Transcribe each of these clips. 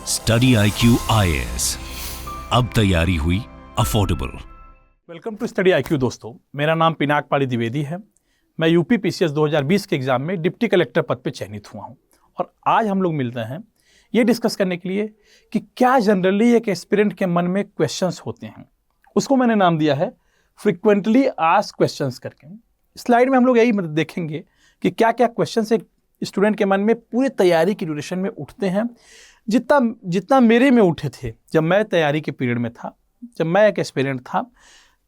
Study IQ IAS, अब तैयारी हुई affordable. Welcome to study IQ दोस्तों, मेरा नाम पिनाक पाली द्विवेदी है। मैं यूपी PCS 2020 के एग्जाम में डिप्टी कलेक्टर पद पे चयनित हुआ हूँ और आज हम लोग मिलते हैं ये डिस्कस करने के लिए कि क्या जनरली एक एस्पिरेंट के मन में क्वेश्चंस होते हैं। उसको मैंने नाम दिया है फ्रिक्वेंटली आस्क्ड क्वेश्चंस करके। स्लाइड में हम लोग यही देखेंगे कि क्या क्या क्वेश्चंस एक स्टूडेंट के मन में पूरी तैयारी की ड्यूरेशन में उठते हैं। जितना मेरे में उठे थे जब मैं तैयारी के पीरियड में था, जब मैं एक एस्पिरेंट था,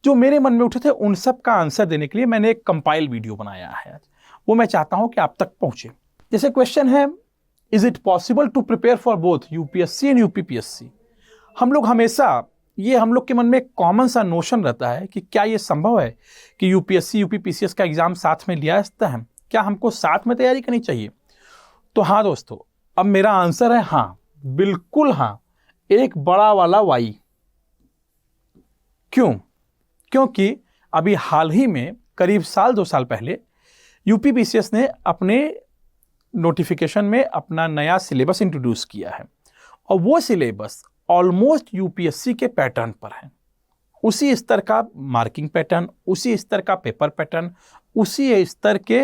जो मेरे मन में उठे थे उन सब का आंसर देने के लिए मैंने एक कंपाइल वीडियो बनाया है आज। वो मैं चाहता हूं कि आप तक पहुंचे। जैसे क्वेश्चन है, is it possible to prepare for both UPSC and UPPSC। हम लोग हमेशा हम लोग के मन में एक कॉमन सा नोशन रहता है कि क्या ये संभव है कि UPSC UPPCS का एग्जाम साथ में लिया जाता है, क्या हमको साथ में तैयारी करनी चाहिए। तो हाँ दोस्तों, अब मेरा आंसर है हाँ, बिल्कुल हाँ, एक बड़ा वाला वाई। क्यों? क्योंकि अभी हाल ही में करीब साल 2 साल पहले UPPCS ने अपने नोटिफिकेशन में अपना नया सिलेबस इंट्रोड्यूस किया है और वो सिलेबस ऑलमोस्ट UPSC के पैटर्न पर है। उसी स्तर का मार्किंग पैटर्न, उसी स्तर का पेपर पैटर्न, उसी स्तर के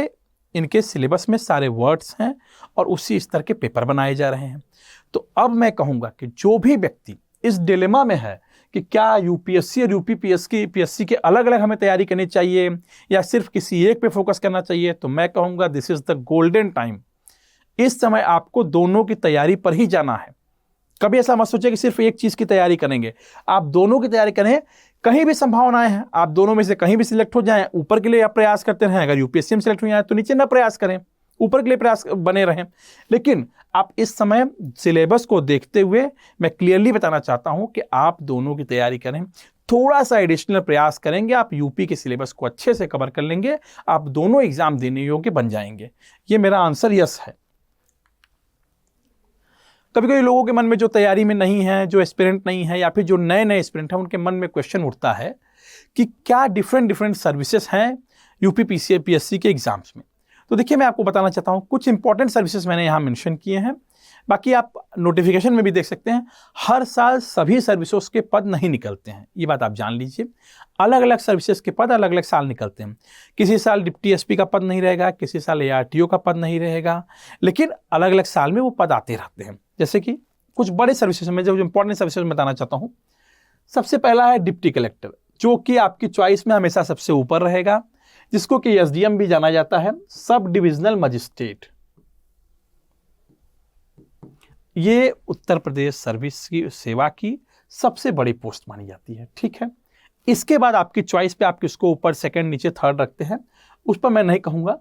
इनके सिलेबस में सारे वर्ड्स हैं और उसी स्तर के पेपर बनाए जा रहे हैं। तो अब मैं कहूँगा कि जो भी व्यक्ति इस डिलेमा में है कि क्या UPSC और UPPSC के अलग अलग हमें तैयारी करनी चाहिए या सिर्फ किसी एक पे फोकस करना चाहिए, तो मैं कहूँगा this is the golden time. इस समय आपको दोनों की तैयारी पर ही जाना है। कभी ऐसा मत सोचिए कि सिर्फ एक चीज़ की तैयारी करेंगे, आप दोनों की तैयारी करें। कहीं भी संभावनाएं हैं, आप दोनों में से कहीं भी सिलेक्ट हो जाएं, ऊपर के लिए आप प्रयास करते रहें। अगर UPSC में सिलेक्ट हो जाए तो नीचे ना प्रयास करें, ऊपर के लिए प्रयास बने रहें। लेकिन आप इस समय सिलेबस को देखते हुए मैं क्लियरली बताना चाहता हूं कि आप दोनों की तैयारी करें। थोड़ा सा एडिशनल प्रयास करेंगे, आप यूपी के सिलेबस को अच्छे से कवर कर लेंगे, आप दोनों एग्जाम देने योग्य बन जाएंगे। ये मेरा आंसर यस है। कभी कभी लोगों के मन में जो तैयारी में नहीं है, जो एस्पिरेंट नहीं है या फिर जो नए नए एस्पिरेंट हैं, उनके मन में क्वेश्चन उठता है कि क्या डिफरेंट सर्विसेज हैं UPPSC के एग्जाम्स में। तो देखिए, मैं आपको बताना चाहता हूँ कुछ इंपॉर्टेंट सर्विसेज मैंने यहाँ मेंशन किए हैं। बाकी आप नोटिफिकेशन में भी देख सकते हैं, हर साल सभी सर्विसेज के पद नहीं निकलते हैं, ये बात आप जान लीजिए। अलग अलग सर्विसेज के पद अलग अलग साल निकलते हैं। किसी साल डिप्टी SP का पद नहीं रहेगा, किसी साल ARTO का पद नहीं रहेगा, लेकिन अलग अलग साल में वो पद आते रहते हैं। जैसे कि कुछ बड़े सर्विसेज में जो इंपॉर्टेंट सर्विसेज बताना चाहता हूँ, सबसे पहला है डिप्टी कलेक्टर, जो कि आपकी चॉइस में हमेशा सबसे ऊपर रहेगा, जिसको कि SDM भी जाना जाता है, सब डिविजनल मजिस्ट्रेट। ये उत्तर प्रदेश सर्विस की सेवा की सबसे बड़ी पोस्ट मानी जाती है, ठीक है। इसके बाद आपकी चॉइस पे आप किसको ऊपर, सेकंड, नीचे, थर्ड रखते हैं, उस पर मैं नहीं कहूंगा।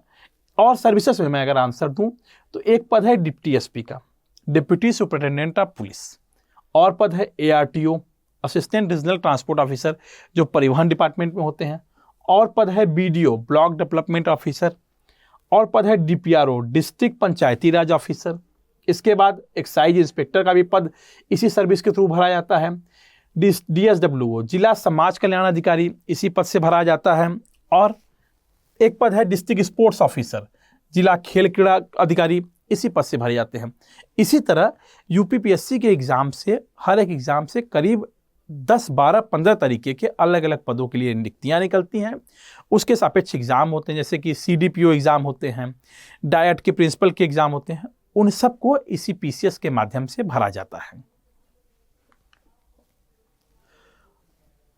और सर्विसेज में मैं अगर आंसर दूं तो एक पद है डिप्टी SP का, डिप्टी सुपरिटेंडेंट ऑफ पुलिस। और पद है ARTO, assistant regional transport officer, जो परिवहन डिपार्टमेंट में होते हैं। और पद है BDO, ब्लॉक डेवलपमेंट ऑफिसर। और पद है DPRO, डिस्ट्रिक्ट पंचायती राज ऑफिसर। इसके बाद एक्साइज इंस्पेक्टर का भी पद इसी सर्विस के थ्रू भरा जाता है। DSWO, जिला समाज कल्याण अधिकारी, इसी पद से भरा जाता है। और एक पद है डिस्ट्रिक्ट स्पोर्ट्स ऑफिसर, जिला खेल क्रीड़ा अधिकारी, इसी पद से भरे जाते हैं। इसी तरह UPPSC के एग्जाम से, हर एक एग्जाम से करीब 10, 12, 15 तरीके के अलग अलग पदों के लिए नियुक्तियाँ निकलती हैं। उसके सापेक्ष एग्जाम होते हैं, जैसे कि CDPO एग्जाम होते हैं, डायट के प्रिंसिपल के एग्जाम होते हैं। उन सबको इसी PCS के माध्यम से भरा जाता है।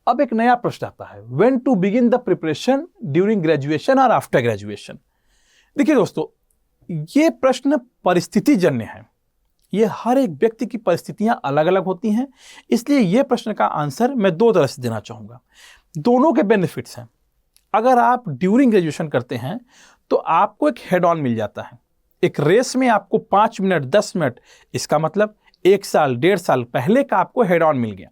अब एक नया प्रश्न आता है, when to begin the preparation, during graduation और आफ्टर ग्रेजुएशन। देखिए दोस्तों, ये प्रश्न परिस्थिति जन्य है। ये हर एक व्यक्ति की परिस्थितियां अलग अलग होती हैं, इसलिए ये प्रश्न का आंसर मैं 2 तरह से देना चाहूँगा। दोनों के बेनिफिट्स हैं। अगर आप ड्यूरिंग ग्रेजुएशन करते हैं तो आपको एक हेड ऑन मिल जाता है। एक रेस में आपको 5 मिनट, 10 मिनट, इसका मतलब 1 साल, 1.5 साल पहले का आपको हेड ऑन मिल गया।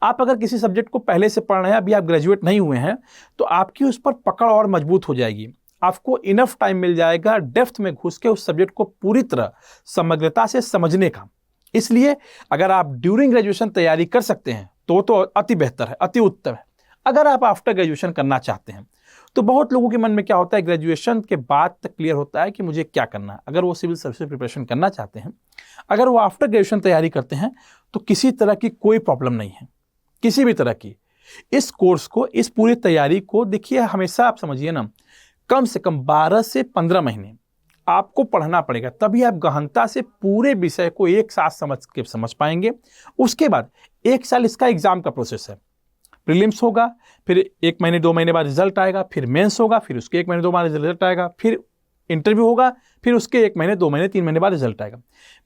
आप अगर किसी सब्जेक्ट को पहले से पढ़ रहे हैं, अभी आप ग्रेजुएट नहीं हुए हैं, तो आपकी उस पर पकड़ और मजबूत हो जाएगी। आपको इनफ टाइम मिल जाएगा डेप्थ में घुस के उस सब्जेक्ट को पूरी तरह समग्रता से समझने का। इसलिए अगर आप ड्यूरिंग ग्रेजुएशन तैयारी कर सकते हैं तो अति बेहतर है, अति उत्तम है। अगर आप आफ्टर ग्रेजुएशन करना चाहते हैं तो बहुत लोगों के मन में क्या होता है, ग्रेजुएशन के बाद तक क्लियर होता है कि मुझे क्या करना है। अगर वो सिविल सर्विस प्रिपरेशन करना चाहते हैं, अगर वो आफ्टर ग्रेजुएशन तैयारी करते हैं, तो किसी तरह की कोई प्रॉब्लम नहीं है, किसी भी तरह की। इस कोर्स को, इस पूरी तैयारी को देखिए, हमेशा आप समझिए ना, कम से कम 12 से 15 महीने आपको पढ़ना पड़ेगा, तभी आप गहनता से पूरे विषय को एक साथ समझ पाएंगे। उसके बाद 1 साल इसका एग्जाम का प्रोसेस है। प्रीलिम्स होगा, फिर 1 महीने 2 महीने बाद रिजल्ट आएगा, फिर मेंस होगा, फिर उसके 1 महीने 2 महीने रिजल्ट आएगा, फिर इंटरव्यू होगा, फिर उसके 1 महीने 2 महीने 3 महीने बाद रिजल्ट आएगा।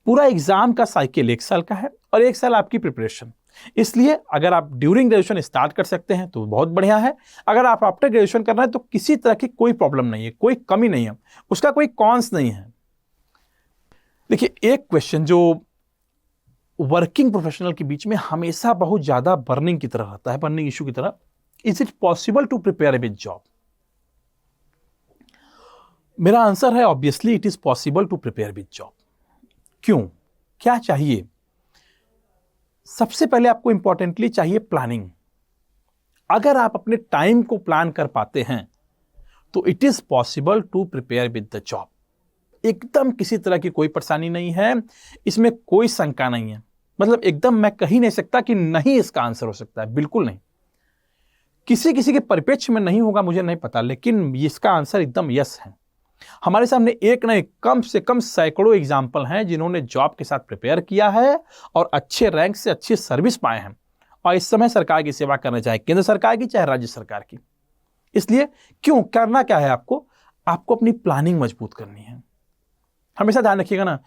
पूरा एग्जाम का साइकिल 1 साल का है और 1 साल आपकी प्रिपरेशन। इसलिए अगर आप ड्यूरिंग ग्रेजुएशन स्टार्ट कर सकते हैं तो बहुत बढ़िया है। अगर आप आफ्टर ग्रेजुएशन कर रहे हैं तो किसी तरह की कोई प्रॉब्लम नहीं है, कोई कमी नहीं है, उसका कोई कॉन्स नहीं है। देखिए, एक क्वेश्चन जो वर्किंग प्रोफेशनल के बीच में हमेशा बहुत ज्यादा बर्निंग की तरह रहता है, बर्निंग इशू की तरह, is it possible to prepare a with job? मेरा आंसर है obviously it is possible to prepare with job. क्यों, क्या चाहिए? सबसे पहले आपको इंपॉर्टेंटली चाहिए प्लानिंग। अगर आप अपने टाइम को प्लान कर पाते हैं तो it is possible to prepare with the job. एकदम किसी तरह की कोई परेशानी नहीं है, इसमें कोई शंका नहीं है। मतलब एकदम मैं कही नहीं सकता कि नहीं इसका आंसर हो सकता है, बिल्कुल नहीं। किसी किसी के परिप्रेक्ष्य में नहीं होगा मुझे नहीं पता, लेकिन इसका आंसर एकदम यस है। हमारे सामने एक नहीं, कम से कम सैकड़ों एग्जाम्पल हैं जिन्होंने जॉब के साथ प्रिपेयर किया है और अच्छे रैंक से अच्छी सर्विस पाए हैं, और इस समय सरकार की सेवा करना, चाहे केंद्र सरकार की चाहे राज्य सरकार की। इसलिए क्यों करना क्या है आपको अपनी प्लानिंग मजबूत करनी है। हमेशा ध्यान रखिएगा ना,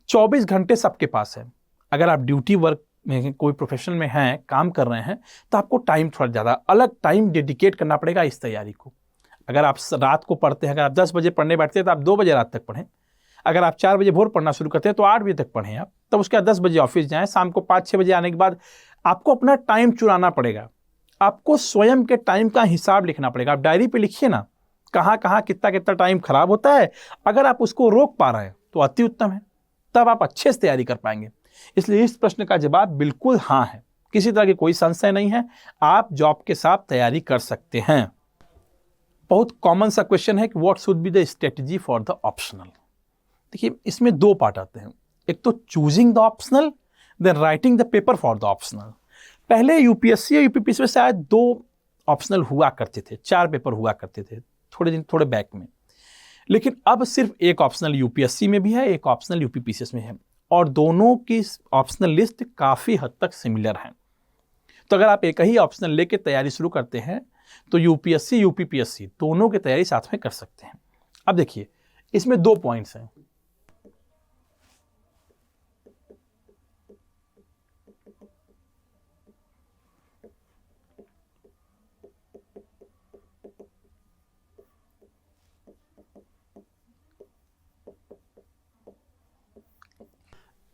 24 घंटे सबके पास है। अगर आप ड्यूटी वर्क में कोई प्रोफेशन में हैं, काम कर रहे हैं, तो आपको टाइम थोड़ा ज़्यादा अलग टाइम डेडिकेट करना पड़ेगा इस तैयारी को। अगर आप रात को पढ़ते हैं, अगर आप 10 बजे पढ़ने बैठते हैं तो आप 2 बजे रात तक पढ़ें। अगर आप 4 बजे भोर पढ़ना शुरू करते हैं तो 8 बजे तक पढ़ें आप, तब उसके बाद 10 बजे ऑफिस जाएं, शाम को 5-6 बजे आने के बाद आपको अपना टाइम चुराना पड़ेगा। आपको स्वयं के टाइम का हिसाब लिखना पड़ेगा। आप डायरी पे लिखिए ना, कहाँ कहाँ कितना कितना टाइम खराब होता है। अगर आप उसको रोक पा रहे हैं तो अति उत्तम है, तब आप अच्छे से तैयारी कर पाएंगे। इसलिए इस प्रश्न का जवाब बिल्कुल हाँ है, किसी तरह की कोई संशय नहीं है, आप जॉब के साथ तैयारी कर सकते हैं। बहुत कॉमन सा क्वेश्चन है कि what should be the strategy for the optional. देखिए, इसमें 2 पार्ट आते हैं, एक तो choosing the optional, then writing the paper for the optional. पहले यूपीएससी और यूपीपीएससी में शायद 2 ऑप्शनल हुआ करते थे, 4 पेपर हुआ करते थे थोड़े बैक में, लेकिन अब सिर्फ एक ऑप्शनल यूपीएससी में भी है, एक ऑप्शनल यूपीपीसीएस में है, और दोनों की ऑप्शनल लिस्ट काफ़ी हद तक सिमिलर हैं। तो अगर आप एक ही ऑप्शनल लेके तैयारी शुरू करते हैं तो यूपीएससी यूपीपीएससी दोनों की तैयारी साथ में कर सकते हैं। अब देखिए, इसमें 2 पॉइंट्स हैं।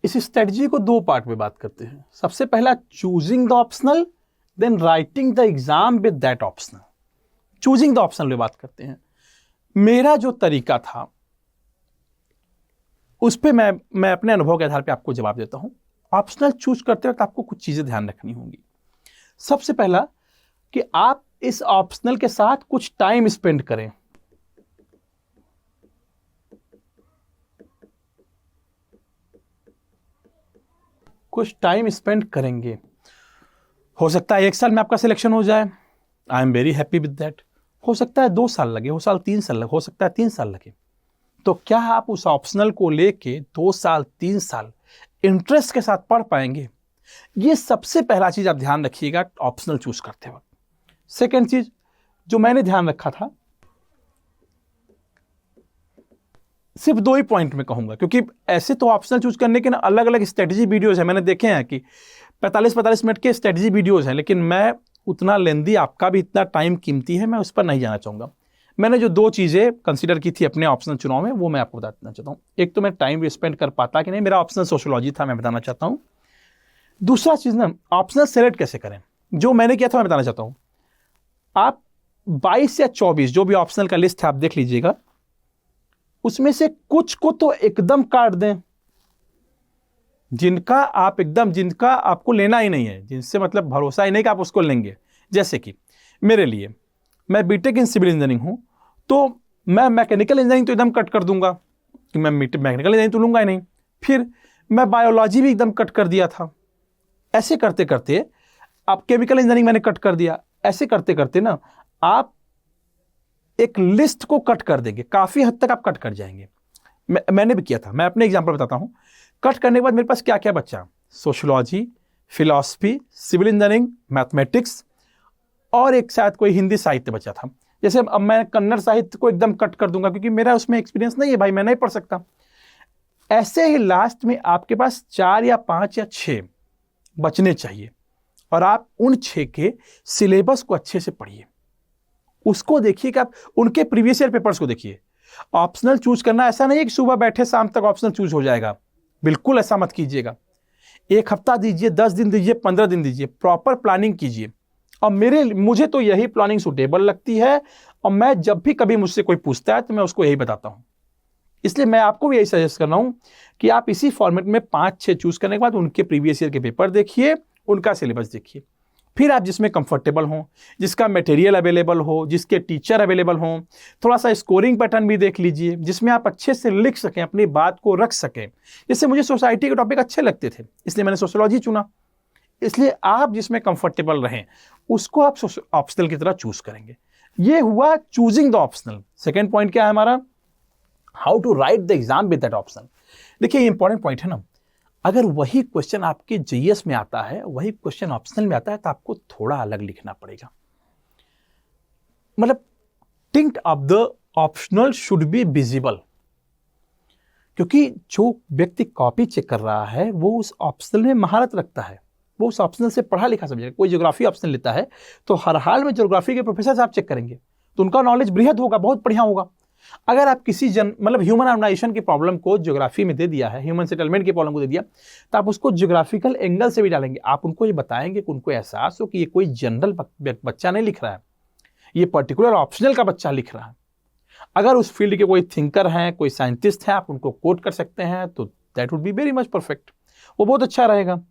इस स्ट्रेटजी को 2 पार्ट में बात करते हैं। सबसे पहला choosing the optional, then writing the exam with that optional. Choosing the optional में बात करते हैं। मेरा जो तरीका था उस पर मैं अपने अनुभव के आधार पर आपको जवाब देता हूं। ऑप्शनल चूज करते वक्त आपको कुछ चीजें ध्यान रखनी होंगी। सबसे पहला कि आप इस ऑप्शनल के साथ कुछ टाइम स्पेंड करें। कुछ टाइम स्पेंड करेंगे, हो सकता है 1 साल में आपका सिलेक्शन हो जाए, I am very happy with that. हो सकता है 2 साल लगे, हो सकता है 3 साल लगे। तो क्या आप उस ऑप्शनल को लेके 2 साल 3 साल इंटरेस्ट के साथ पढ़ पाएंगे? ये सबसे पहला चीज आप ध्यान रखिएगा ऑप्शनल चूज करते वक्त। सेकेंड चीज जो मैंने ध्यान रखा था, सिर्फ 2 ही पॉइंट में कहूंगा, क्योंकि ऐसे तो ऑप्शनल चूज करने के ना अलग अलग स्ट्रेटजी वीडियोज है, मैंने देखे हैं कि 45-45 मिनट के स्ट्रेटजी वीडियोज हैं, लेकिन मैं उतना लेंदी, आपका भी इतना टाइम कीमती है, मैं उस पर नहीं जाना चाहूँगा। मैंने जो 2 चीज़ें कंसीडर की थी अपने ऑप्शनल चुनाव में, वो मैं आपको बताना चाहता हूँ। एक तो मैं टाइम स्पेंड कर पाता कि नहीं, मेरा ऑप्शनल सोशियोलॉजी था, मैं बताना चाहता हूँ। दूसरा चीज़ ना, ऑप्शनल सेलेक्ट कैसे करें, जो मैंने किया था मैं बताना चाहता हूँ। आप 22 या 24 जो भी ऑप्शनल का लिस्ट है आप देख लीजिएगा, उसमें से कुछ को तो एकदम काट दें, जिनका आपको लेना ही नहीं है, जिनसे मतलब भरोसा ही नहीं कि आप उसको लेंगे। जैसे कि मेरे लिए मैं बीटेक इन सिविल इंजीनियरिंग हूँ, तो मैं मैकेनिकल इंजीनियरिंग तो एकदम कट कर दूंगा कि मैं मैकेनिकल इंजीनियरिंग तो लूंगा ही नहीं। फिर मैं बायोलॉजी भी एकदम कट कर दिया था। ऐसे करते करते अब केमिकल इंजीनियरिंग मैंने कट कर दिया। ऐसे करते करते ना आप एक लिस्ट को कट कर देंगे, काफी हद तक आप कट कर जाएंगे। मैंने भी किया था, मैं अपने एग्जांपल बताता हूं। कट करने के बाद मेरे पास क्या क्या बचा? Sociology, philosophy, civil engineering, mathematics और एक शायद कोई हिंदी साहित्य बचा था। जैसे अब मैं कन्नड़ साहित्य को एकदम कट कर दूंगा क्योंकि मेरा उसमें एक्सपीरियंस नहीं है भाई, मैं नहीं पढ़ सकता। ऐसे ही लास्ट में आपके पास 4 या 5 या 6 बचने चाहिए और आप उन 6 के सिलेबस को अच्छे से पढ़िए। उसको देखिए कि आप उनके प्रीवियस ईयर पेपर्स को देखिए। ऑप्शनल चूज करना ऐसा नहीं है कि सुबह बैठे शाम तक ऑप्शनल चूज हो जाएगा, बिल्कुल ऐसा मत कीजिएगा। 1 हफ्ता दीजिए, 10 दिन दीजिए, 15 दिन दीजिए, प्रॉपर प्लानिंग कीजिए। और मुझे तो यही प्लानिंग सुटेबल लगती है और मैं जब भी कभी मुझसे कोई पूछता है तो मैं उसको यही बताता हूं। इसलिए मैं आपको भी यही सजेस्ट कर रहा हूं कि आप इसी फॉर्मेट में 5-6 चूज करने के बाद उनके प्रीवियस ईयर के पेपर देखिए, उनका सिलेबस देखिए। फिर आप जिसमें कंफर्टेबल हो, जिसका मटेरियल अवेलेबल हो, जिसके टीचर अवेलेबल हो, थोड़ा सा स्कोरिंग पैटर्न भी देख लीजिए जिसमें आप अच्छे से लिख सकें, अपनी बात को रख सकें। जैसे मुझे सोसाइटी के टॉपिक अच्छे लगते थे इसलिए मैंने सोशियोलॉजी चुना। इसलिए आप जिसमें कंफर्टेबल रहें उसको आप ऑप्शनल की तरह चूज करेंगे। ये हुआ choosing the optional. Second point क्या है हमारा? How to write the exam with that option. देखिए ये इंपॉर्टेंट पॉइंट है ना। अगर वही क्वेश्चन आपके जीएस में आता है, वही क्वेश्चन ऑप्शनल में आता है, तो आपको थोड़ा अलग लिखना पड़ेगा। मतलब tint of the optional should be visible, क्योंकि जो व्यक्ति कॉपी चेक कर रहा है वो उस ऑप्शनल में महारत रखता है, वो उस ऑप्शनल से पढ़ा लिखा समझेगा। कोई ज्योग्राफी ऑप्शनल लेता है तो हर हाल में ज्योग्राफी के प्रोफेसर से आप चेक करेंगे तो उनका नॉलेज बृहद होगा, बहुत बढ़िया होगा। अगर आप किसी मतलब ह्यूमन ऑर्गेनाइजेशन की प्रॉब्लम को ज्योग्राफी में दे दिया है, ह्यूमन सेटलमेंट की प्रॉब्लम को दे दिया, तो आप उसको ज्योग्राफिकल एंगल से भी डालेंगे। आप उनको ये बताएंगे कि उनको एहसास हो कि ये कोई जनरल बच्चा नहीं लिख रहा है, ये पर्टिकुलर ऑप्शनल का बच्चा लिख रहा है। अगर उस फील्ड के कोई थिंकर हैं, कोई साइंटिस्ट हैं, आप उनको कोट कर सकते हैं तो that would be very much perfect, वो बहुत अच्छा रहेगा।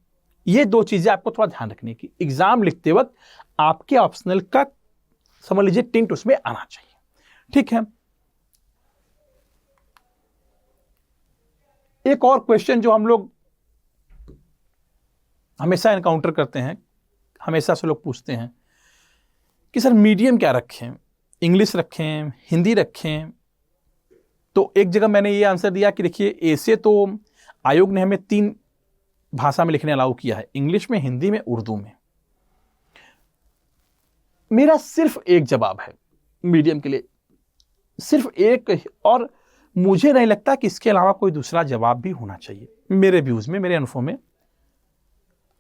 ये 2 चीजें आपको थोड़ा ध्यान रखने की। एग्जाम लिखते वक्त आपके ऑप्शनल का समझ लीजिए टिंट उसमें आना चाहिए, ठीक है। एक और क्वेश्चन जो हम लोग हमेशा एनकाउंटर करते हैं, हमेशा से लोग पूछते हैं कि सर मीडियम क्या रखें, इंग्लिश रखें, हिंदी रखें? तो एक जगह मैंने ये आंसर दिया कि देखिए ऐसे तो आयोग ने हमें 3 भाषा में लिखने अलाउ किया है, इंग्लिश में, हिंदी में, उर्दू में। मेरा सिर्फ एक जवाब है मीडियम के लिए, सिर्फ एक, और मुझे नहीं लगता कि इसके अलावा कोई दूसरा जवाब भी होना चाहिए। मेरे व्यूज में, मेरे अनुभव में,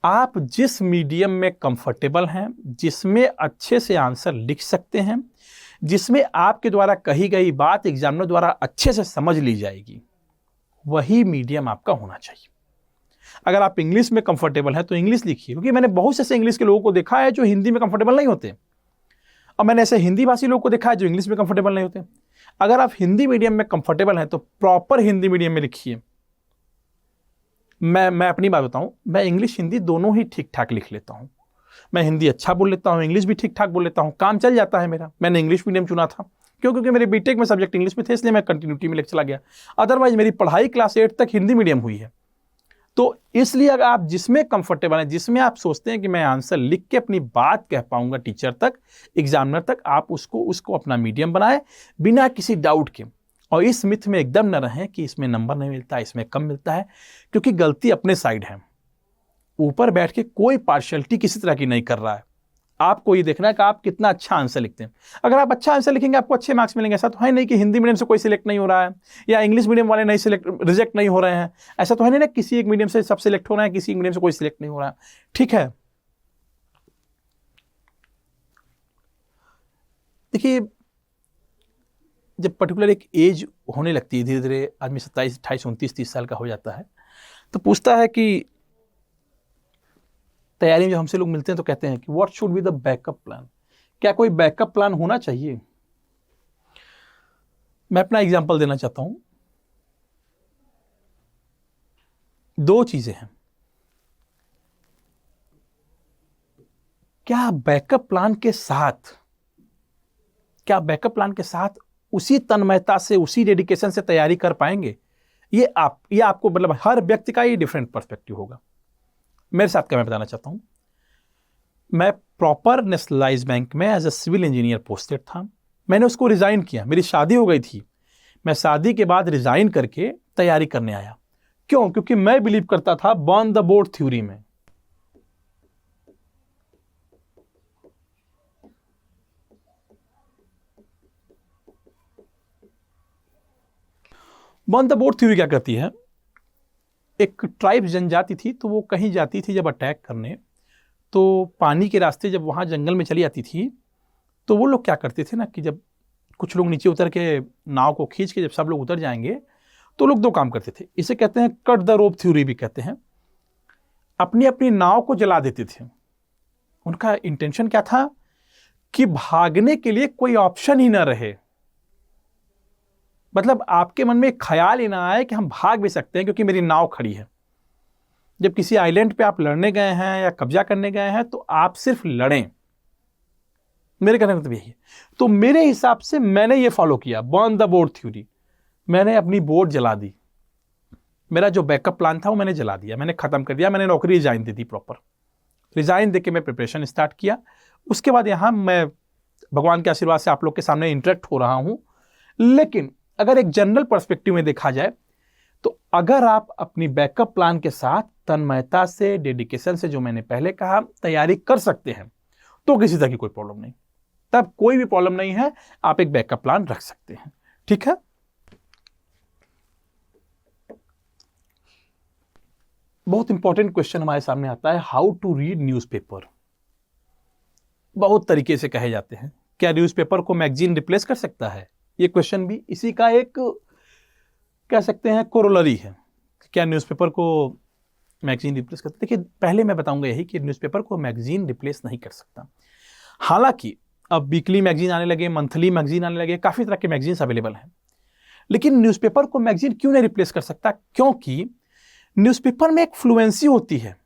आप जिस मीडियम में कंफर्टेबल हैं, जिसमें अच्छे से आंसर लिख सकते हैं, जिसमें आपके द्वारा कही गई बात एग्जामिनर द्वारा अच्छे से समझ ली जाएगी, वही मीडियम आपका होना चाहिए। अगर आप इंग्लिश में कंफर्टेबल हैं तो इंग्लिश लिखिए, क्योंकि मैंने बहुत से ऐसे इंग्लिश के लोगों को देखा है जो हिंदी में कंफर्टेबल नहीं होते, और मैंने ऐसे हिंदी भाषी लोगों को देखा है जो इंग्लिश में कंफर्टेबल नहीं होते। अगर आप हिंदी मीडियम में कंफर्टेबल हैं तो प्रॉपर हिंदी मीडियम में लिखिए। मैं अपनी बात बताऊं, मैं इंग्लिश हिंदी दोनों ही ठीक ठाक लिख लेता हूं। मैं हिंदी अच्छा बोल लेता हूं, इंग्लिश भी ठीक ठाक बोल लेता हूं, काम चल जाता है मेरा। मैंने इंग्लिश मीडियम चुना था क्योंकि मेरे बीटेक में सब्जेक्ट इंग्लिश में थे, इसलिए मैं कंटिन्यूटी में लेकर चला गया। अदरवाइज मेरी पढ़ाई क्लास 8 तक हिंदी मीडियम हुई है। तो इसलिए अगर आप जिसमें कंफर्टेबल हैं, जिसमें आप सोचते हैं कि मैं आंसर लिख के अपनी बात कह पाऊंगा टीचर तक, एग्जामिनर तक, आप उसको अपना मीडियम बनाए बिना किसी डाउट के। और इस मिथ में एकदम न रहें कि इसमें नंबर नहीं मिलता, इसमें कम मिलता है, क्योंकि गलती अपने साइड है। ऊपर बैठ के कोई पार्शियलिटी किसी तरह की नहीं कर रहा है। आपको ये देखना है कि आप कितना अच्छा आंसर लिखते हैं। अगर आप अच्छा आंसर लिखेंगे आपको अच्छे मार्क्स मिलेंगे। ऐसा तो है नहीं कि हिंदी मीडियम से कोई सिलेक्ट नहीं हो रहा है या इंग्लिश मीडियम वाले नहीं रिजेक्ट नहीं हो रहे हैं। ऐसा तो है नहीं ना किसी एक मीडियम से सब सिलेक्ट हो रहे हैं, किसी एक मीडियम से कोई सिलेक्ट नहीं हो रहा है, ठीक है। देखिए जब पर्टिकुलर एक एज होने लगती है, धीरे धीरे आदमी 27, 28, 29, 30 साल का हो जाता है, तो पूछता है कि तैयारी में जब हमसे लोग मिलते हैं तो कहते हैं कि what should be the backup plan, क्या कोई बैकअप प्लान होना चाहिए? मैं अपना एग्जांपल देना चाहता हूं। 2 चीजें हैं। क्या बैकअप प्लान के साथ क्या बैकअप प्लान के साथ उसी तन्मयता से, उसी डेडिकेशन से तैयारी कर पाएंगे? ये आपको मतलब हर व्यक्ति का ये डिफरेंट पर्सपेक्टिव होगा। मेरे साथ क्या मैं बताना चाहता हूँ, मैं प्रॉपर नेशनलाइज बैंक में as a civil engineer posted था। मैंने उसको रिजाइन किया, मेरी शादी हो गई थी, मैं शादी के बाद रिजाइन करके तैयारी करने आया। क्यों? क्योंकि मैं बिलीव करता था बर्न द बोर्ड थ्योरी में। बर्न द बोर्ड थ्योरी क्या कहती है, एक ट्राइब जनजाति थी, तो वो कहीं जाती थी जब अटैक करने, तो पानी के रास्ते जब वहाँ जंगल में चली जाती थी, तो वो लोग क्या करते थे ना कि जब कुछ लोग नीचे उतर के नाव को खींच के जब सब लोग उतर जाएंगे, तो लोग दो काम करते थे। इसे कहते हैं कट द रोप थ्योरी भी कहते हैं। अपनी अपनी नाव को जला देते थे। उनका इंटेंशन क्या था कि भागने के लिए कोई ऑप्शन ही ना रहे। मतलब आपके मन में ख्याल ही ना आए कि हम भाग भी सकते हैं क्योंकि मेरी नाव खड़ी है। जब किसी आइलैंड पे आप लड़ने गए हैं या कब्जा करने गए हैं, तो आप सिर्फ लड़ें। मेरे कहने का मतलब यही है। तो मेरे हिसाब से मैंने ये फॉलो किया बर्न द बोर्ड थ्योरी। मैंने अपनी बोट जला दी। मेरा जो बैकअप प्लान था वो मैंने जला दिया, मैंने खत्म कर दिया। मैंने नौकरी रिजाइन दे दी, प्रॉपर रिजाइन देके मैं प्रिपरेशन स्टार्ट किया। उसके बाद यहाँ मैं भगवान के आशीर्वाद से आप लोग के सामने इंटरेक्ट हो रहा हूँ। लेकिन अगर एक जनरल पर्सपेक्टिव में देखा जाए, तो अगर आप अपनी बैकअप प्लान के साथ तन्मयता से, डेडिकेशन से, जो मैंने पहले कहा, तैयारी कर सकते हैं, तो किसी तरह की कोई प्रॉब्लम नहीं। तब कोई भी प्रॉब्लम नहीं है, आप एक बैकअप प्लान रख सकते हैं। ठीक है। बहुत इंपॉर्टेंट क्वेश्चन हमारे सामने आता है, हाउ टू रीड न्यूज़पेपर। बहुत तरीके से कहे जाते हैं, क्या न्यूज़पेपर को मैगजीन रिप्लेस कर सकता है? ये क्वेश्चन भी इसी का एक कह सकते हैं कोरोलरी है। क्या न्यूज़पेपर को मैगजीन रिप्लेस करता है? देखिए, पहले मैं बताऊंगा यही कि न्यूज़पेपर को मैगजीन रिप्लेस नहीं कर सकता। हालांकि अब वीकली मैगजीन आने लगे, मंथली मैगजीन आने लगे, काफ़ी तरह के मैगजीन्स अवेलेबल हैं। लेकिन न्यूज़पेपर को मैगजीन क्यों नहीं रिप्लेस कर सकता? क्योंकि न्यूज़पेपर में एक फ्लुएंसी होती है,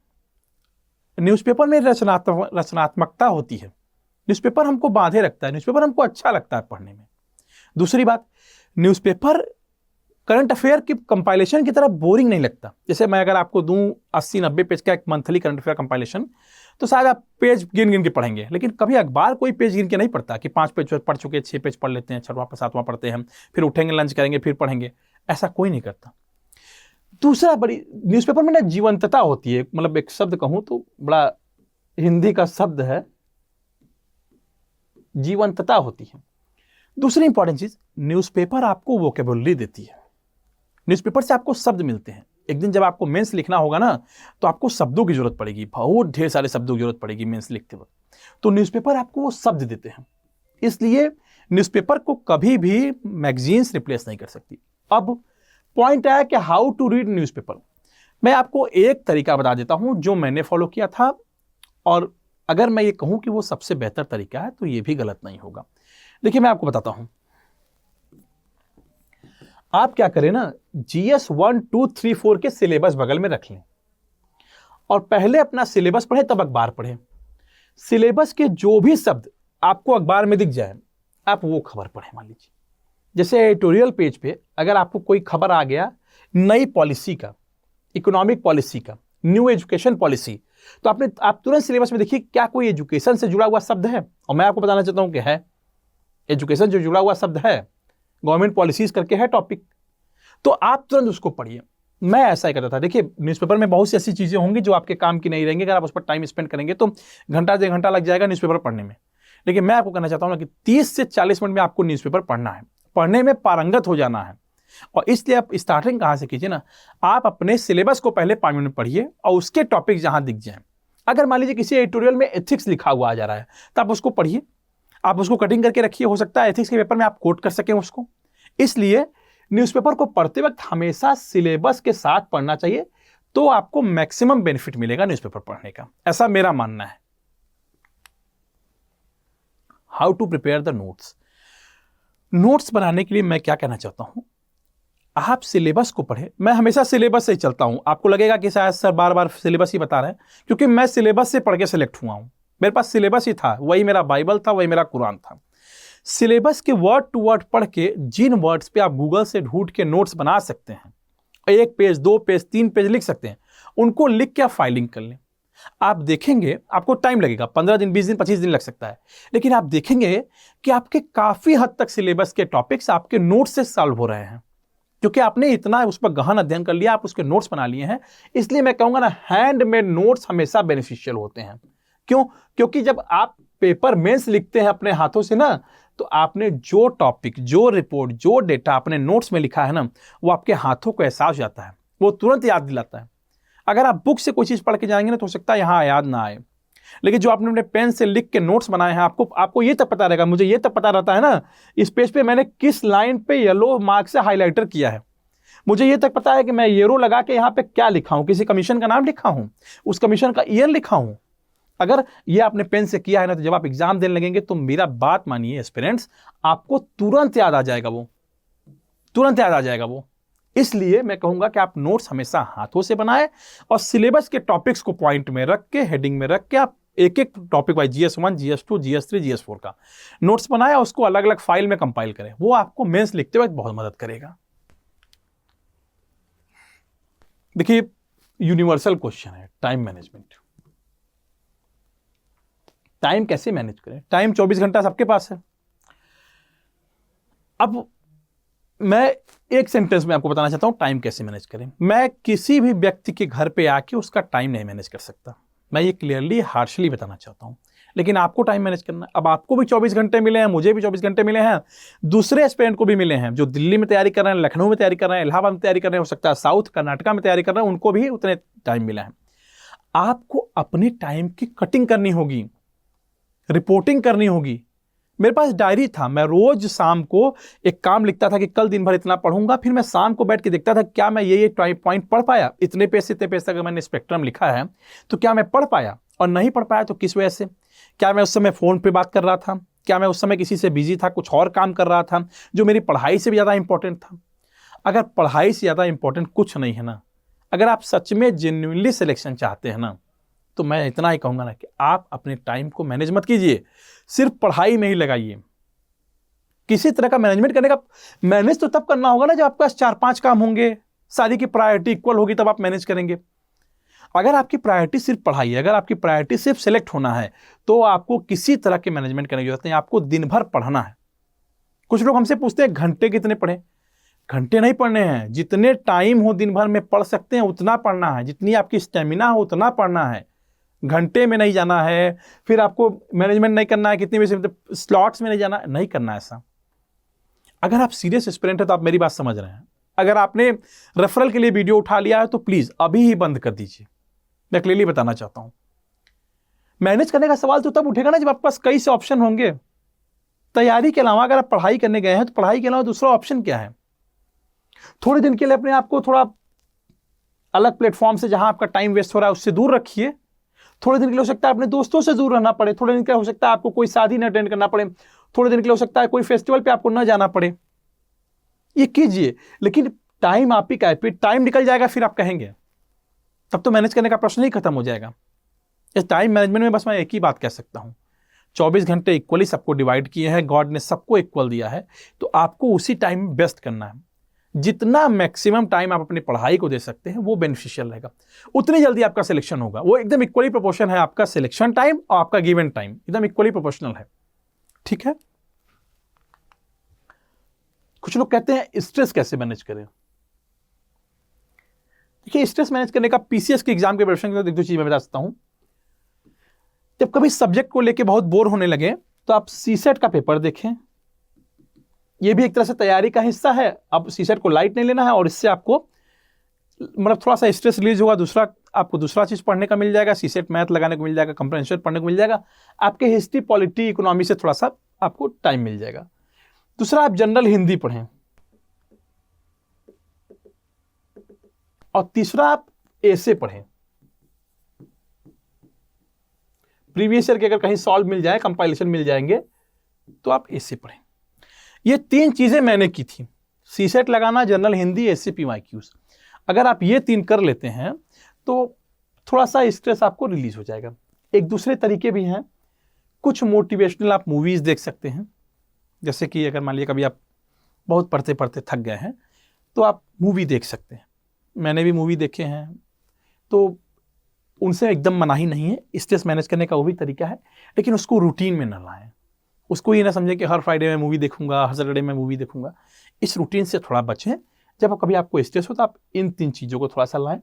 न्यूज़पेपर में रचनात्मकता होती है। न्यूज़पेपर हमको बांधे रखता है, न्यूज़पेपर हमको अच्छा लगता है पढ़ने में। दूसरी बात, न्यूज़पेपर करंट अफेयर की कंपाइलेशन की तरह बोरिंग नहीं लगता। जैसे मैं अगर आपको दूं 80-90 पेज का एक मंथली करंट अफेयर कंपाइलेशन, तो शायद आप पेज गिन गिन के पढ़ेंगे। लेकिन कभी अखबार कोई पेज गिन के नहीं पढ़ता कि 5 पेज पढ़ चुके, 6 पेज पढ़ लेते हैं, 6वां 7वां पढ़ते हैं, फिर उठेंगे, लंच करेंगे, फिर पढ़ेंगे। ऐसा कोई नहीं करता। दूसरा, बड़ी न्यूज़पेपर में ना जीवंतता होती है। मतलब एक शब्द कहूं तो बड़ा हिंदी का शब्द है, जीवंतता होती है। दूसरी इंपॉर्टेंट चीज, न्यूज़पेपर आपको वोकेबुलरी देती है। न्यूज़पेपर से आपको शब्द मिलते हैं। एक दिन जब आपको मेंस लिखना होगा ना, तो आपको शब्दों की जरूरत पड़ेगी, बहुत ढेर सारे शब्दों की जरूरत पड़ेगी मेंस लिखते वक्त। तो न्यूज़पेपर आपको वो शब्द देते हैं। इसलिए न्यूज़पेपर को कभी भी मैगजीन्स रिप्लेस नहीं कर सकती। अब पॉइंट आया कि हाउ टू रीड न्यूज़पेपर। मैं आपको एक तरीका बता देता हूं जो मैंने फॉलो किया था, और अगर मैं ये कहूं कि वो सबसे बेहतर तरीका है, तो ये भी गलत नहीं होगा। देखिए, मैं आपको बताता हूं। आप क्या करें ना, GS 1, 2, 3, 4 के सिलेबस बगल में रख लें और पहले अपना सिलेबस पढ़ें, तब अखबार पढ़ें। सिलेबस के जो भी शब्द आपको अखबार में दिख जाए, आप वो खबर पढ़ें। मान लीजिए जैसे एडिटोरियल पेज पे अगर आपको कोई खबर आ गया नई पॉलिसी का, इकोनॉमिक पॉलिसी का, न्यू एजुकेशन पॉलिसी, तो आप तुरंत सिलेबस में देखिए क्या कोई एजुकेशन से जुड़ा हुआ शब्द है। और मैं आपको बताना चाहता हूं कि है, एजुकेशन जो जुड़ा हुआ शब्द है, गवर्नमेंट पॉलिसीज करके है टॉपिक, तो आप तुरंत उसको पढ़िए। मैं ऐसा ही करता था। देखिए, न्यूज़पेपर में बहुत सी ऐसी चीजें होंगी जो आपके काम की नहीं रहेंगी। अगर आप उस पर टाइम स्पेंड करेंगे तो घंटा 1.5 घंटा लग जाएगा न्यूज़पेपर पढ़ने में। लेकिन मैं आपको कहना चाहता हूं कि 30 से 40 मिनट में आपको न्यूज़पेपर पढ़ना है, पढ़ने में पारंगत हो जाना है। और इसलिए आप स्टार्टिंग कहां से कीजिए ना, आप अपने सिलेबस को पहले 5 मिनट पढ़िए और उसके टॉपिक जहां दिख जाए। अगर मान लीजिए किसी एडिटोरियल में एथिक्स लिखा हुआ आ जा रहा है, तो आप उसको पढ़िए, आप उसको कटिंग करके रखिए। हो सकता है एथिक्स के पेपर में आप कोट कर सकें उसको। इसलिए न्यूज़पेपर को पढ़ते वक्त हमेशा सिलेबस के साथ पढ़ना चाहिए, तो आपको मैक्सिमम बेनिफिट मिलेगा न्यूज़पेपर पढ़ने का। ऐसा मेरा मानना है। How to prepare the notes. Notes बनाने के लिए मैं क्या कहना चाहता हूं, आप सिलेबस को पढ़ें। मैं हमेशा सिलेबस से ही चलता हूं। आपको लगेगा कि शायद सर बार बार सिलेबस ही बता रहे हैं, क्योंकि मैं सिलेबस से पढ़ के सिलेक्ट हुआ हूं। मेरे पास सिलेबस ही था, वही मेरा बाइबल था, वही मेरा कुरान था। सिलेबस के वर्ड टू वर्ड पढ़ के जिन वर्ड्स पे आप गूगल से ढूंढ के नोट्स बना सकते हैं, 1 पेज 2 पेज 3 पेज लिख सकते हैं, उनको लिख के आप फाइलिंग कर लें। आप देखेंगे आपको टाइम लगेगा, 15 दिन 20 दिन 25 दिन लग सकता है, लेकिन आप देखेंगे कि आपके काफी हद तक सिलेबस के टॉपिक्स आपके नोट्स से सॉल्व हो रहे हैं, क्योंकि आपने इतना उस पर गहन अध्ययन कर लिया, आप उसके नोट्स बना लिए हैं। इसलिए मैं कहूंगा ना, हैंडमेड नोट्स हमेशा बेनिफिशियल होते हैं। क्यों? क्योंकि जब आप पेपर मेंस लिखते हैं अपने हाथों से ना, तो आपने जो टॉपिक, जो रिपोर्ट, जो डेटा अपने नोट्स में लिखा है ना, वो आपके हाथों को एहसास जाता है, वो तुरंत याद दिलाता है। अगर आप बुक से कोई चीज पढ़ के जाएंगे ना, तो हो सकता है यहाँ याद ना आए, लेकिन जो आपने अपने पेन से लिख के नोट्स बनाए हैं, आपको ये तक पता रहेगा, मुझे ये तक पता रहता है ना, इस पेज पे मैंने किस लाइन पे येलो मार्क से हाईलाइटर किया है, मुझे ये तक पता है कि मैं येरो लगा के यहाँ पे क्या लिखा हूं, किसी कमीशन का नाम लिखा हूं, उस कमीशन का ईयर लिखा हूं। अगर ये आपने पेन से किया है ना, तो जब आप एग्जाम देने लगेंगे तो मेरा बात मानिए एस्पिरेंट्स, आपको तुरंत याद आ जाएगा, वो तुरंत याद आ जाएगा वो। इसलिए मैं कहूंगा कि आप नोट्स हमेशा हाथों से बनाएं और सिलेबस के टॉपिक्स को पॉइंट में रख के, हेडिंग में रख के, आप एक एक topic wise GS1 GS2 GS3 GS4 का नोट्स बनाएं और उसको अलग अलग फाइल में कंपाइल करें। वो आपको मेंस लिखते वक्त बहुत मदद करेगा। देखिए, यूनिवर्सल क्वेश्चन है टाइम मैनेजमेंट। टाइम कैसे मैनेज करें? टाइम 24 घंटा सबके पास है। अब मैं एक सेंटेंस में आपको बताना चाहता हूं टाइम कैसे मैनेज करें। मैं किसी भी व्यक्ति के घर पे आके उसका टाइम नहीं मैनेज कर सकता, मैं ये क्लियरली हार्शली बताना चाहता हूं, लेकिन आपको टाइम मैनेज करना है। अब आपको भी 24 घंटे मिले हैं, मुझे भी 24 घंटे मिले हैं, दूसरे एस्पिरेंट को भी मिले हैं जो दिल्ली में तैयारी कर रहे हैं, लखनऊ में तैयारी कर रहे हैं, इलाहाबाद में तैयारी कर रहे हैं, हो सकता है साउथ कर्नाटका में तैयारी कर रहे हैं, उनको भी उतने टाइम मिला है। आपको अपने टाइम की कटिंग करनी होगी, रिपोर्टिंग करनी होगी। मेरे पास डायरी था, मैं रोज शाम को एक काम लिखता था कि कल दिन भर इतना पढ़ूंगा, फिर मैं शाम को बैठ के देखता था क्या मैं ये पॉइंट पढ़ पाया, इतने पेज से इतने पेज तक मैंने स्पेक्ट्रम लिखा है तो क्या मैं पढ़ पाया, और नहीं पढ़ पाया तो किस वजह से। क्या मैं उस समय फोन पे बात कर रहा था, क्या मैं उस समय किसी से बिजी था, कुछ और काम कर रहा था जो मेरी पढ़ाई से भी ज्यादा इंपॉर्टेंट था। अगर पढ़ाई से ज्यादा इंपॉर्टेंट कुछ नहीं है ना, अगर आप सच में जेन्युइनली सिलेक्शन चाहते हैं ना, तो मैं इतना ही कहूंगा ना कि आप अपने टाइम को मैनेज मत कीजिए, सिर्फ पढ़ाई में ही लगाइए। किसी तरह का मैनेजमेंट करने का, मैनेज तो तब करना होगा ना जब आपके पास 4-5 काम होंगे, सारी की प्रायोरिटी इक्वल होगी, तब आप मैनेज करेंगे। अगर आपकी प्रायोरिटी सिर्फ पढ़ाई है, अगर आपकी प्रायोरिटी सिर्फ सिलेक्ट होना है, तो आपको किसी तरह के मैनेजमेंट करने की जरूरत नहीं, आपको दिन भर पढ़ना है। कुछ लोग हमसे पूछते हैं घंटे कितने पढ़े? घंटे नहीं पढ़ने हैं, जितने टाइम हो दिन भर में पढ़ सकते हैं उतना पढ़ना है, जितनी आपकी स्टेमिना हो उतना पढ़ना है, घंटे में नहीं जाना है। फिर आपको मैनेजमेंट नहीं करना है कितनी भी स्लॉट्स में नहीं जाना, नहीं करना ऐसा। अगर आप सीरियस एस्पिरेंट है तो आप मेरी बात समझ रहे हैं। अगर आपने रेफरल के लिए वीडियो उठा लिया है तो प्लीज अभी ही बंद कर दीजिए, मैं क्लियरली बताना चाहता हूं। मैनेज करने का सवाल तो तब उठेगा ना जब आपके पास कई से ऑप्शन होंगे। तैयारी के अलावा अगर आप पढ़ाई करने गए हैं तो पढ़ाई के अलावा दूसरा ऑप्शन क्या है? थोड़े दिन के लिए अपने आप को थोड़ा अलग प्लेटफॉर्म से, जहां आपका टाइम वेस्ट हो रहा है, उससे दूर रखिए। थोड़े दिन के लिए हो सकता है अपने दोस्तों से दूर रहना पड़े, थोड़े दिन के लिए हो सकता है आपको कोई शादी न अटेंड करना पड़े, थोड़े दिन के लिए हो सकता है कोई फेस्टिवल पे आपको न जाना पड़े। ये कीजिए, लेकिन टाइम आप ही का है, फिर टाइम निकल जाएगा, फिर आप कहेंगे, तब तो मैनेज करने का प्रश्न ही खत्म हो जाएगा। इस टाइम मैनेजमेंट में बस मैं एक ही बात कह सकता हूं, 24 घंटे इक्वली सबको डिवाइड किए हैं, गॉड ने सबको इक्वल दिया है, तो आपको उसी टाइम बेस्ट करना है। जितना मैक्सिमम टाइम आप अपनी पढ़ाई को दे सकते हैं वो बेनिफिशियल रहेगा, उतनी जल्दी आपका सिलेक्शन होगा। वो एकदम इक्वली प्रोपोर्शन है, आपका सिलेक्शन टाइम और आपका गिवन टाइम एकदम इक्वली प्रोपोर्शनल है। ठीक है। कुछ लोग कहते हैं स्ट्रेस कैसे मैनेज करें। देखिए, स्ट्रेस मैनेज करने का पीसीएस के एग्जाम के प्रिपरेशन के 2 चीज मैं बता सकता हूं। जब कभी सब्जेक्ट को लेके बहुत बोर होने लगे तो आप सीसेट का पेपर देखें, ये भी एक तरह से तैयारी का हिस्सा है। अब सीसेट को लाइट नहीं लेना है और इससे आपको मतलब थोड़ा सा स्ट्रेस रिलीज होगा। दूसरा, आपको दूसरा चीज पढ़ने का मिल जाएगा, सीसेट मैथ लगाने को मिल जाएगा, कंप्रेंशन पढ़ने को मिल जाएगा, आपके हिस्ट्री पॉलिटी इकोनॉमी से थोड़ा सा आपको टाइम मिल जाएगा। दूसरा, आप जनरल हिंदी पढ़ें, और तीसरा आप एसे पढ़ें। प्रीवियस ईयर के अगर कहीं सॉल्व मिल जाए, कंपाइलेशन मिल जाएंगे, तो आप एसे पढ़ें। ये 3 चीजें मैंने की थी, सीसेट लगाना, जनरल हिंदी, एसए पीवाईक्यूज। अगर आप ये 3 कर लेते हैं तो थोड़ा सा स्ट्रेस आपको रिलीज हो जाएगा। एक दूसरे तरीके भी हैं, कुछ मोटिवेशनल आप मूवीज देख सकते हैं, जैसे कि अगर मान लीजिए कभी आप बहुत पढ़ते पढ़ते थक गए हैं तो आप मूवी देख सकते हैं। मैंने भी मूवी देखे हैं, तो उनसे एकदम मनाही नहीं है, स्ट्रेस मैनेज करने का वो भी तरीका है, लेकिन उसको रूटीन में न लाएं। उसको ये ना समझें कि हर फ्राइडे में मूवी देखूंगा, हर सैटरडे में मूवी देखूंगा। इस रूटीन से थोड़ा बचें। जब कभी आपको स्ट्रेस हो तो आप इन 3 चीज़ों को थोड़ा सा लाएं।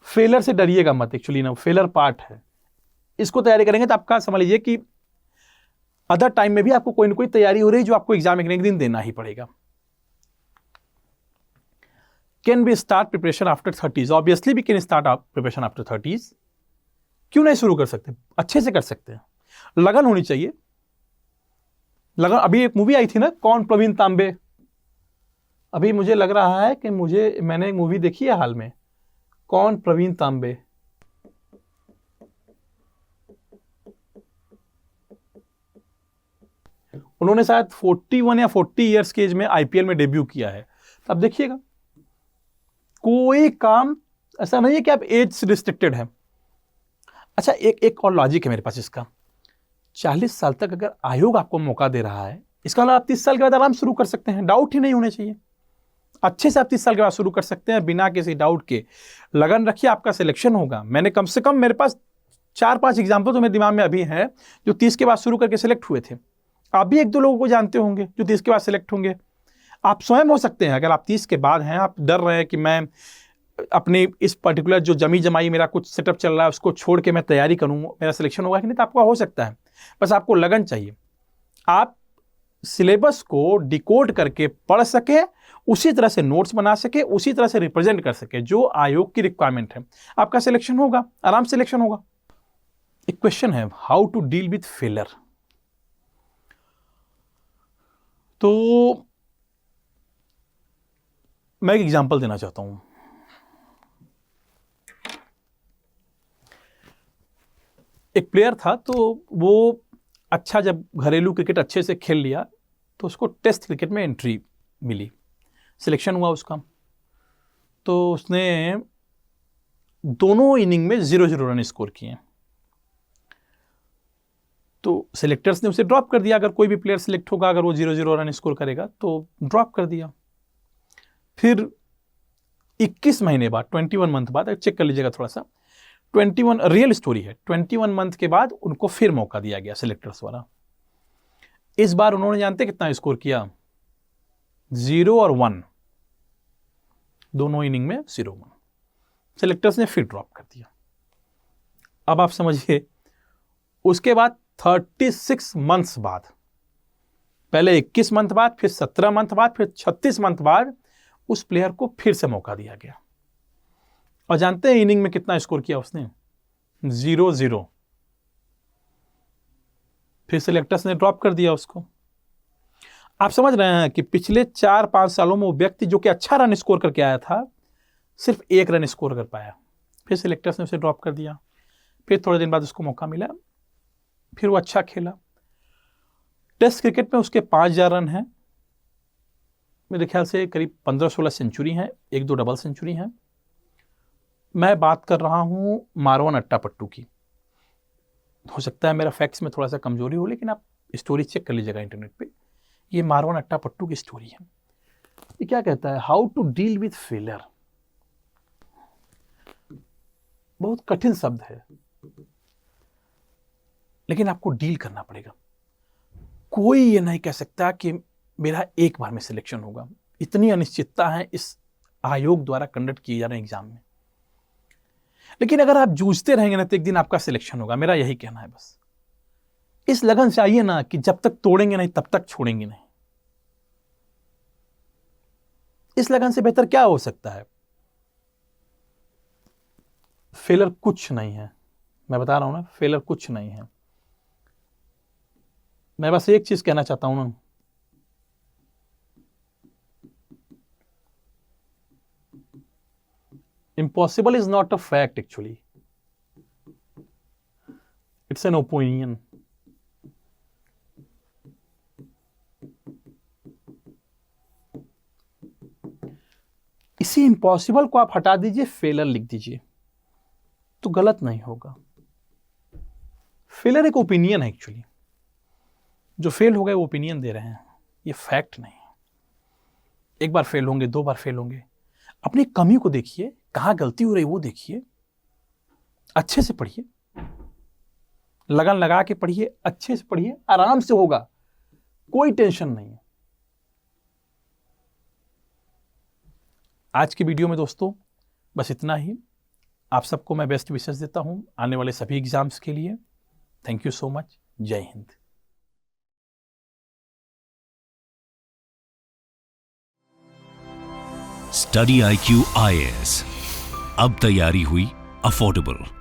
फेलर से डरिएगा मत, एक्चुअली ना फेलर पार्ट है। इसको तैयारी करेंगे तो आपका समझ लीजिए कि अदर टाइम में भी आपको कोई ना कोई तैयारी हो रही है जो आपको एग्जाम एक दिन देना ही पड़ेगा। Can be start preparation after 30s? Obviously we can start preparation after 30s। क्यों नहीं शुरू कर सकते? अच्छे से कर सकते हैं, लगन होनी चाहिए। लगन। अभी एक मूवी आई थी ना, कौन प्रवीण तांबे, अभी मुझे लग रहा है कि मैंने एक मूवी देखी है हाल में, कौन प्रवीण तांबे। उन्होंने शायद 41 या 40 इयर्स की एज में आईपीएल में डेब्यू किया है। तो अब देखिएगा, कोई काम ऐसा नहीं है कि आप एज रिस्ट्रिक्टेड है। अच्छा, एक और लॉजिक है मेरे पास इसका। 40 साल तक अगर आयोग आपको मौका दे रहा है, इसका मतलब आप 30 साल के बाद आराम शुरू कर सकते हैं, डाउट ही नहीं होने चाहिए। अच्छे से आप 30 साल के बाद शुरू कर सकते हैं बिना किसी डाउट के। लगन रखिए, आपका सिलेक्शन होगा। मैंने कम से कम, मेरे पास 4-5 एग्जाम्पल तो मेरे दिमाग में अभी है जो 30 के बाद शुरू करके सिलेक्ट हुए थे। आप भी 1-2 लोगों को जानते होंगे जो 30 के बाद सिलेक्ट होंगे। आप स्वयं हो सकते हैं, अगर आप 30 के बाद हैं, आप डर रहे हैं कि मैं अपनी इस पर्टिकुलर जो जमी जमाई मेरा कुछ सेटअप चल रहा है उसको छोड़ के मैं तैयारी करूँ, मेरा सिलेक्शन होगा कि नहीं, तो आपका हो सकता है। बस आपको लगन चाहिए, आप सिलेबस को डिकोड करके पढ़ सके, उसी तरह से नोट्स बना सके, उसी तरह से रिप्रेजेंट कर सके जो आयोग की रिक्वायरमेंट है, आपका सिलेक्शन होगा, आराम से सिलेक्शन होगा। एक क्वेश्चन है, how to deal with failure. तो मैं एक एग्जांपल देना चाहता हूं। एक प्लेयर था, तो वो अच्छा, जब घरेलू क्रिकेट अच्छे से खेल लिया तो उसको टेस्ट क्रिकेट में एंट्री मिली, सिलेक्शन हुआ उसका। तो उसने दोनों इनिंग में 0-0 रन स्कोर किए। तो सिलेक्टर्स ने उसे ड्रॉप कर दिया। अगर कोई भी प्लेयर सिलेक्ट होगा, अगर वो 0-0 रन स्कोर करेगा तो ड्रॉप कर दिया। फिर 21 महीने बाद, 21 मंथ बाद, चेक कर लीजिएगा थोड़ा सा, 21 रियल स्टोरी है, 21 मंथ के बाद उनको फिर मौका दिया गया सिलेक्टर्स वाला। इस बार उन्होंने जानते कितना स्कोर किया? 0 और 1, दोनों इनिंग में 0-1। सिलेक्टर्स ने फिर ड्रॉप कर दिया। अब आप समझिए, उसके बाद 36 मंथ्स बाद, पहले 21 मंथ बाद, फिर 17 मंथ बाद, फिर 36 मंथ बाद उस प्लेयर को फिर से मौका दिया गया। और जानते हैं इनिंग में कितना स्कोर किया उसने? 0-0। फिर सिलेक्टर्स ने ड्रॉप कर दिया उसको। आप समझ रहे हैं कि पिछले 4-5 सालों में वो व्यक्ति जो कि अच्छा रन स्कोर करके आया था, सिर्फ 1 रन स्कोर कर पाया। फिर सिलेक्टर्स ने उसे ड्रॉप कर दिया। फिर थोड़े दिन बाद उसको मौका मिला, फिर वो अच्छा खेला। टेस्ट क्रिकेट में उसके 5,000 रन हैं, मेरे ख्याल से करीब 15-16 सेंचुरी हैं, 1-2 डबल सेंचुरी हैं। मैं बात कर रहा हूं मारवन अट्टापट्टू की। हो सकता है मेरा फैक्ट्स में थोड़ा सा कमजोरी हो, लेकिन आप स्टोरी चेक कर लीजिएगा इंटरनेट पे। ये मारवन अट्टापट्टू की स्टोरी है। ये क्या कहता है? How to deal with failure. बहुत कठिन शब्द है, लेकिन आपको डील करना पड़ेगा। कोई ये नहीं कह सकता कि मेरा एक बार में सिलेक्शन होगा। इतनी अनिश्चितता है इस आयोग द्वारा कंडक्ट किए जा रहे एग्जाम में। लेकिन अगर आप जूझते रहेंगे ना तो एक दिन आपका सिलेक्शन होगा। मेरा यही कहना है। बस इस लगन से आइए ना कि जब तक तोड़ेंगे नहीं तब तक छोड़ेंगे नहीं। इस लगन से बेहतर क्या हो सकता है? फेलर कुछ नहीं है। मैं बता रहा हूं ना, फेलर कुछ नहीं है। मैं बस एक चीज कहना चाहता हूं ना, impossible is not a fact, actually. It's an opinion. इसी इम्पॉसिबल को आप हटा दीजिए, फेलर लिख दीजिए, तो गलत नहीं होगा। फेलर एक ओपिनियन है एक्चुअली। जो फेल हो गए वो ओपिनियन दे रहे हैं, ये फैक्ट नहीं है। एक बार फेल होंगे, 2 बार फेल होंगे, अपनी कमी को देखिए, कहाँ गलती हो रही वो देखिए, अच्छे से पढ़िए, लगन लगा के पढ़िए, अच्छे से पढ़िए, आराम से होगा, कोई टेंशन नहीं है। आज की वीडियो में दोस्तों बस इतना ही। आप सबको मैं बेस्ट विशेष देता हूं आने वाले सभी एग्जाम्स के लिए। Thank you so much. जय हिंद। स्टडी IQ IAS, अब तैयारी हुई अफोर्डेबल।